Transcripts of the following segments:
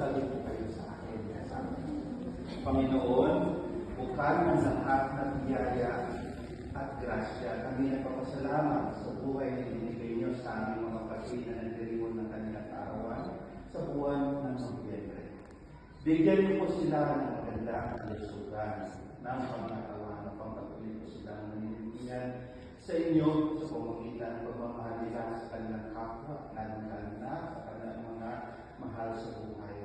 magsasalubong po kayo sa akin. Panginoon, bukan ng lahat ng biyaya at grasya, kami nagpapasalamat sa buhay na binigay niyo sa aming mga kapatid na nagdiriwang ng kanilang kaarawan sa buwan ng Nobyembre. Bigyan niyo po sila ng magandang kalusugan ng pangatawa na pangpatuloy po silang naninigilan sa inyo sa pamamagitan ng pagmamahal nila sa kanilang kapwa, lalong-lalo na sa kanilang mga mahal sa buhay.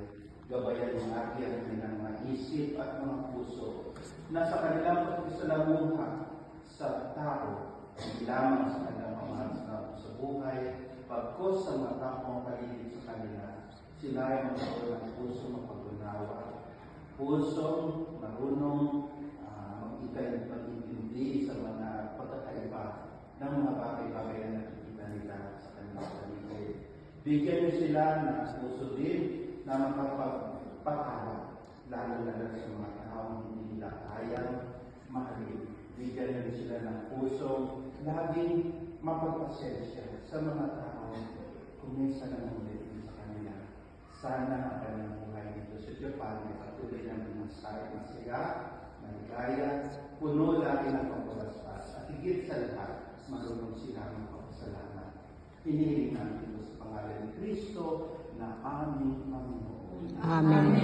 Gabayan ng agi ang kanilang mga isip at mga puso na sa kanilang pagkisalamuha sa tao, hindi lamang sa kanilang mahal sa buhay, pagkos sa mga kapwa paligid sa kanila, sila ay magkaroon ng puso mapag-unawa, pusong marunong mag-intindi sa mga pagkakaiba ng mga bagay-bagay na nakikita nila sa kanilang paligid. Bigyan niyo sila ng puso din na makapagpatawa, lalo na sa mga taong hindi nila kayang mahalin. Bigyan niyo sila ng pusong laging mapagpasensya sa mga taong kumisa na nangyari sa kanila. Sana ang kanilang buhay dito sa Japan ay patuloy ng masaya, maligaya, puno lagi ng pagpalaspas at higit sa lahat, marunong sila magpapasalamat. Hinihiling namin ito sa pangalan ni Kristo na aming Panginoon. Amen.